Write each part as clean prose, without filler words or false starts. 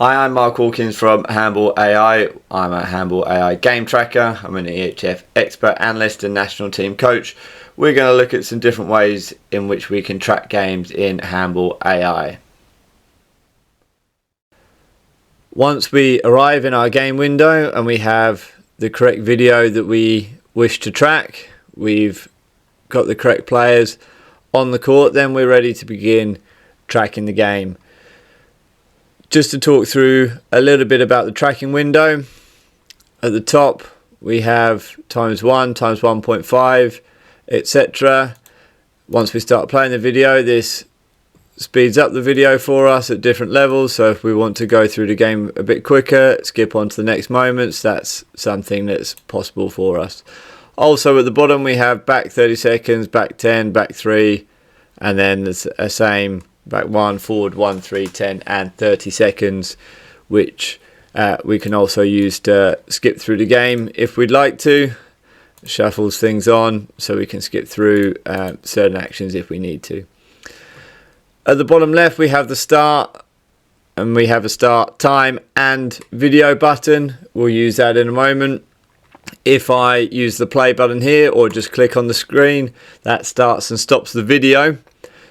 Hi, I'm Mark Hawkins from Handball.ai. I'm a Handball.ai game tracker. I'm an EHF expert analyst and national team coach. We're going to look at some different ways in which we can track games in Handball.ai. Once we arrive in our game window and we have the correct video that we wish to track, we've got the correct players on the court, then we're ready to begin tracking the game. Just to talk through a little bit about the tracking window, at the top we have ×1, ×1.5, etc. Once we start playing the video, this speeds up the video for us at different levels. So if we want to go through the game a bit quicker, skip on to the next moments, that's something that's possible for us. Also at the bottom we have back 30 seconds, back 10, back 3, and then there's a same back 1, forward 1, 3, 10 and 30 seconds, which we can also use to skip through the game if we'd like to. Shuffles things on so we can skip through certain actions if we need to. At the bottom left we have the start, and we have a start time and video button. We'll use that in a moment. If I use the play button here or just click on the screen, that starts and stops the video.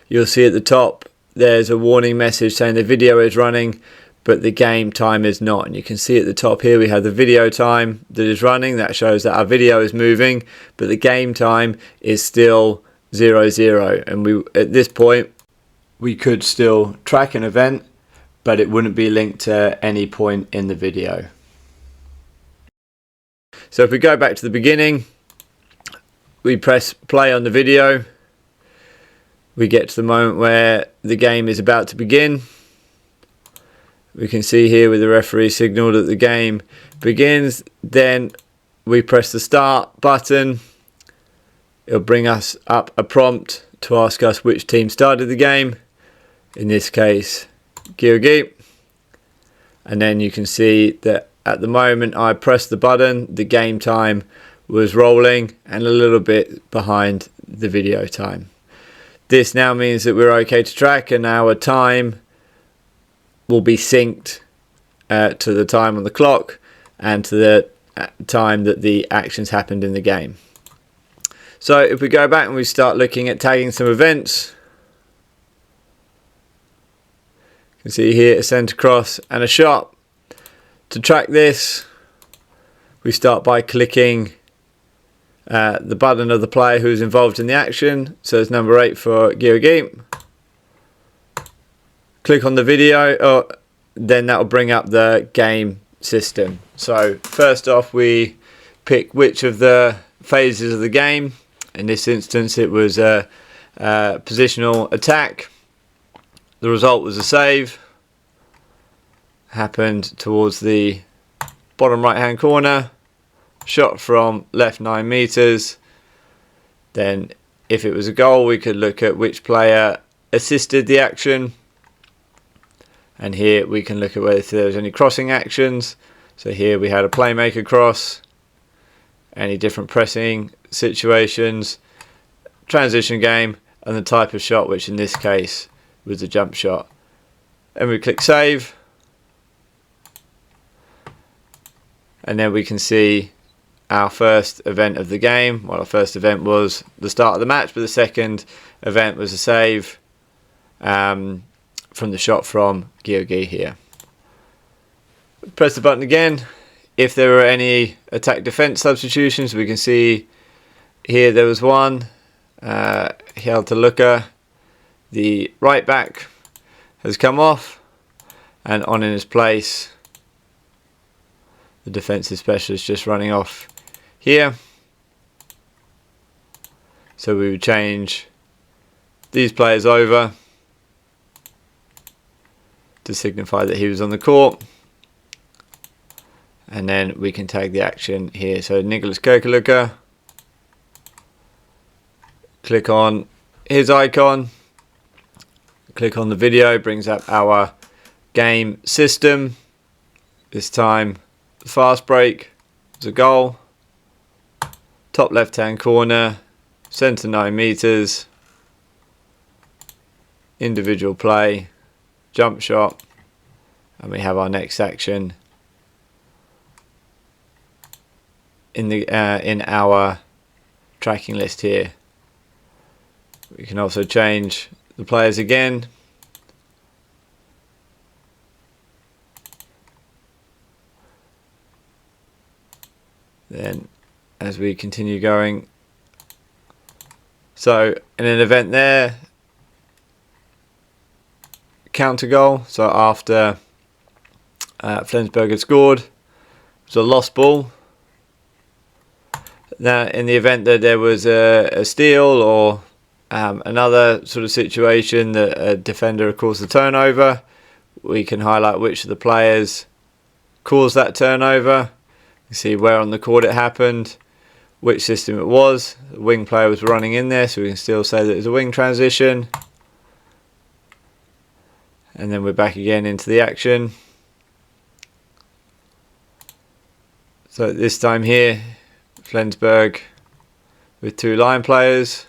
You'll see at the top there's a warning message saying the video is running but the game time is not, and you can see at the top here we have the video time that is running. That shows that our video is moving but the game time is still 00, and we at this point we could still track an event but it wouldn't be linked to any point in the video. So if we go back to the beginning, we press play on the video, we get to the moment where the game is about to begin. We can see here with the referee signal that the game begins. Then we press the start button. It'll bring us up a prompt to ask us which team started the game. In this case, Georgi. And then you can see that at the moment I pressed the button, the game time was rolling and a little bit behind the video time. This now means that we're okay to track, and our time will be synced to the time on the clock and to the time that the actions happened in the game. So if we go back and we start looking at tagging some events, you can see here a centre cross and a shot. To track this, we start by clicking the button of the player who's involved in the action. So it's number 8 for Georgi. Click on the video, then that will bring up the game system. So first off we pick which of the phases of the game. In this instance it was a positional attack. The result was a save. Happened towards the bottom right hand corner. Shot from left 9 meters. Then if it was a goal we could look at which player assisted the action, and here we can look at whether there was any crossing actions. So here we had a playmaker cross, any different pressing situations, transition game, and the type of shot, which in this case was a jump shot. And we click save, and then we can see our first event of the game. Well, our first event was the start of the match, but the second event was a save from the shot from Georgi here. Press the button again. If there were any attack defense substitutions, we can see here there was one. Hjaltaluka, the right back, has come off, and on in his place the defensive specialist just running off here. So we would change these players over to signify that he was on the court, and then we can tag the action here. So Nicholas Kirkaluka, click on his icon, click on the video, brings up our game system. This time the fast break was a goal, top left hand corner, centre 9 meters, individual play, jump shot, and we have our next action in the in our tracking list here. We can also change the players again. Then as we continue going, so in an event there, counter goal, so after Flensburg had scored, it was a lost ball. Now in the event that there was a steal or another sort of situation that a defender caused the turnover, we can highlight which of the players caused that turnover. You see where on the court it happened, which system it was. The wing player was running in there, so we can still say that it's a wing transition. And then we're back again into the action. So this time here, Flensburg with 2 line players.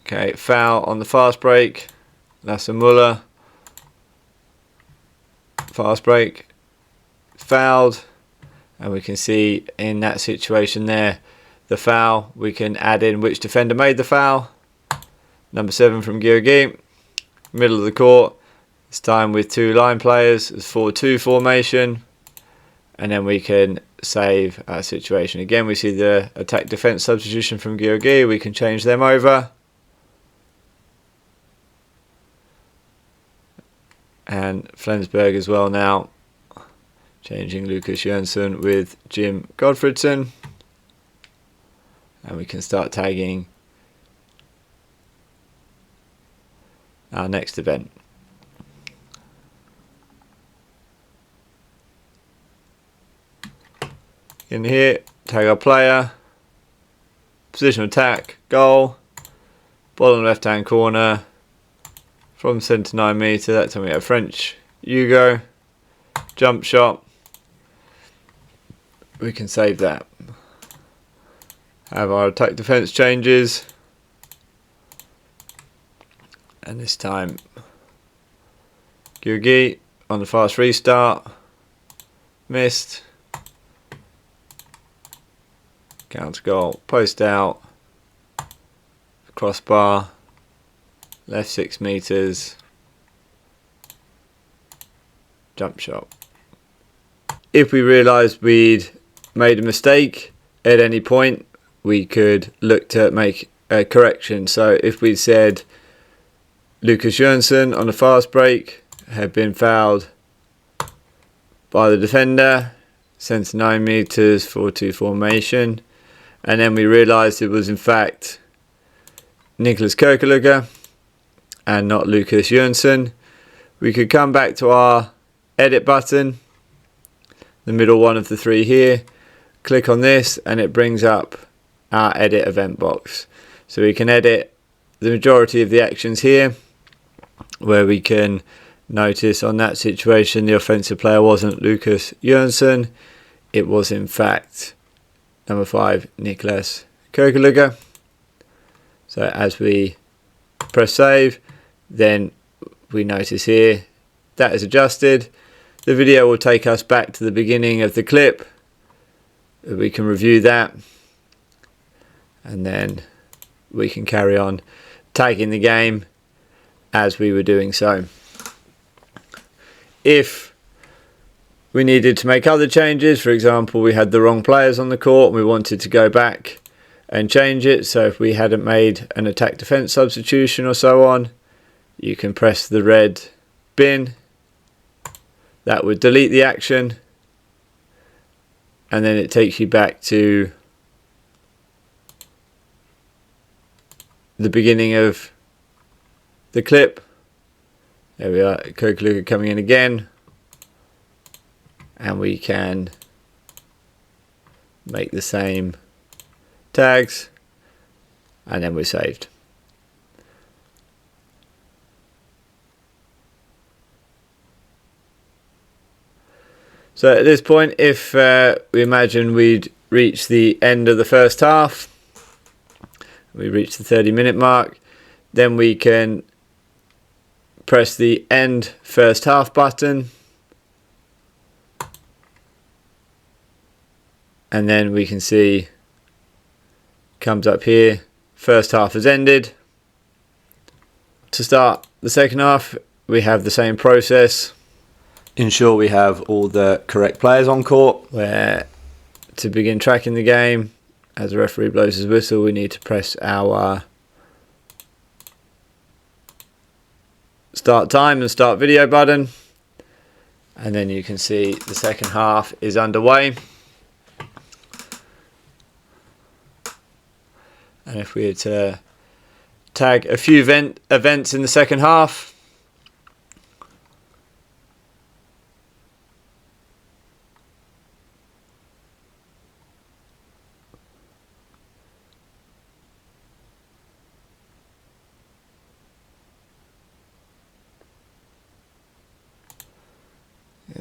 Okay, foul on the fast break. Lasse Muller. Fast break. Fouled. And we can see in that situation there, the foul. We can add in which defender made the foul. Number 7 from Georgi. Middle of the court. This time with 2 line players. It's 4-2 formation. And then we can save our situation. Again, we see the attack defense substitution from Georgi. We can change them over. And Flensburg as well now. Changing Lucas Jönsson with Jim Godfredson. And we can start tagging our next event. In here, tag our player, position attack, goal, bottom left hand corner, from 7 to 9 metre, that time we have French, Hugo, jump shot, we can save that. Have our attack defence changes, and this time Georgi on the fast restart, missed. Counter goal, post out, crossbar, left 6 metres, jump shot. If we realised we'd made a mistake at any point, we could look to make a correction. So if we said Lucas Jönsson on a fast break had been fouled by the defender, sent to 9 metres, 4-2 formation, and then we realised it was in fact Niklas Kirkeluga and not Lucas Jönsson, we could come back to our edit button, the middle one of the 3 here, click on this, and it brings up our edit event box. So we can edit the majority of the actions here, where we can notice on that situation the offensive player wasn't Lucas Jönsson, it was in fact number 5 Niklas Kirkeluga. So as we press save, then we notice here that is adjusted. The video will take us back to the beginning of the clip. We can review that, and then we can carry on tagging the game as we were doing so. If we needed to make other changes, for example we had the wrong players on the court and we wanted to go back and change it, so if we hadn't made an attack defense substitution or so on, you can press the red bin. That would delete the action, and then it takes you back to the beginning of the clip. There we are, Kirkeluga coming in again, and we can make the same tags, and then we're saved. So at this point, if we imagine we'd reached the end of the first half, we reached the 30-minute mark, then we can press the end first half button, and then we can see comes up here, first half has ended. To start the second half, we have the same process. Ensure we have all the correct players on court. Where to begin tracking the game, as the referee blows his whistle, we need to press our start time and start video button, and then you can see the second half is underway. And if we were to tag a few events in the second half,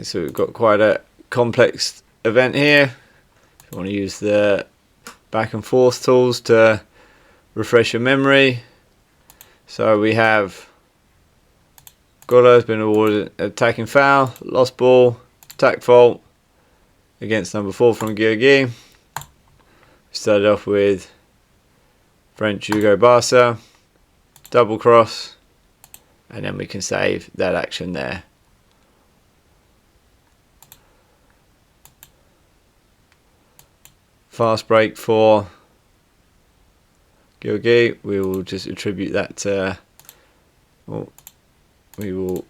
so we've got quite a complex event here. If you want to use the back and forth tools to refresh your memory. So we have Gola has been awarded attacking foul, lost ball, attack fault against number 4 from Georgi. We started off with French Hugo Barca, double cross, and then we can save that action there. Fast break for Georgi. We will just attribute that to, well, we will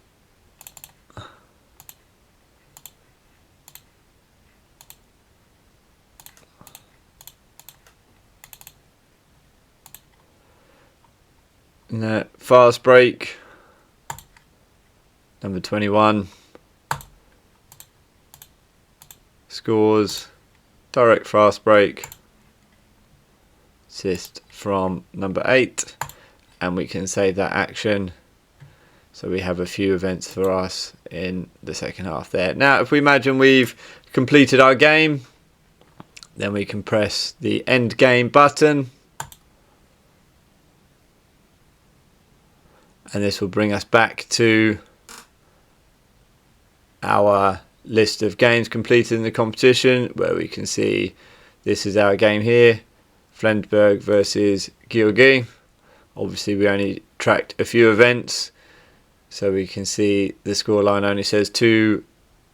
fast break number 21 scores direct fast break assist from number 8, and we can save that action. So we have a few events for us in the second half there. Now if we imagine we've completed our game, then we can press the end game button, and this will bring us back to our list of games completed in the competition, where we can see this is our game here, Flensburg versus Georgi. Obviously we only tracked a few events, so we can see the scoreline only says 2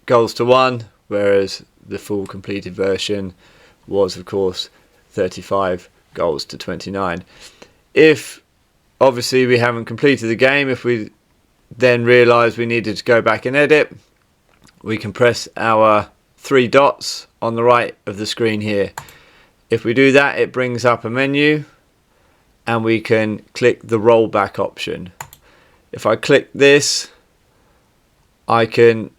goals to 1, whereas the full completed version was of course 35 goals to 29. If obviously we haven't completed the game, if we then realise we needed to go back and edit, we can press our 3 dots on the right of the screen here. If we do that, it brings up a menu and we can click the rollback option. If I click this, I can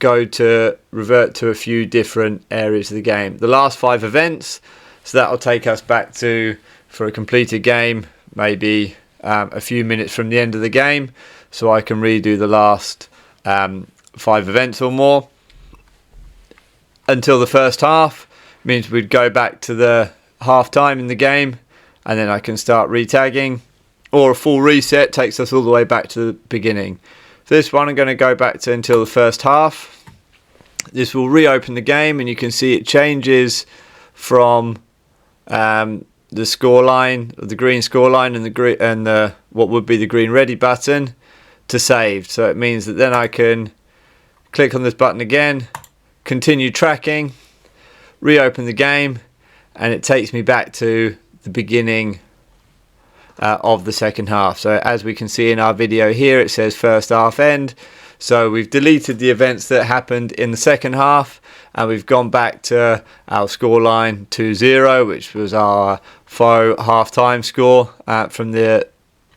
go to revert to a few different areas of the game. The last 5 events, so that will take us back to, for a completed game, maybe a few minutes from the end of the game, so I can redo the last 5 events or more until the first half. Means we'd go back to the half time in the game, and then I can start retagging, or a full reset takes us all the way back to the beginning. For this one I'm going to go back to until the first half. This will reopen the game, and you can see it changes from the scoreline, the green scoreline, and the what would be the green ready button to saved. So it means that then I can click on this button again, continue tracking, reopen the game, and it takes me back to the beginning of the second half. So as we can see in our video here, it says first half end. So we've deleted the events that happened in the second half, and we've gone back to our scoreline 2-0, which was our faux half-time score from the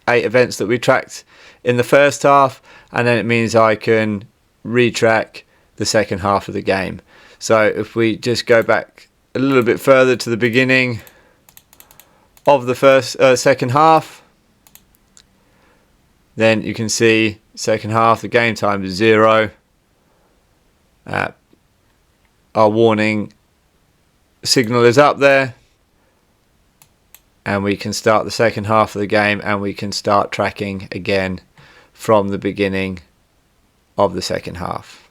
8 events that we tracked in the first half, and then it means I can retrack the second half of the game. So if we just go back a little bit further to the beginning of the second half, then you can see second half, the game time is 0. Our warning signal is up there, and we can start the second half of the game, and we can start tracking again from the beginning of the second half.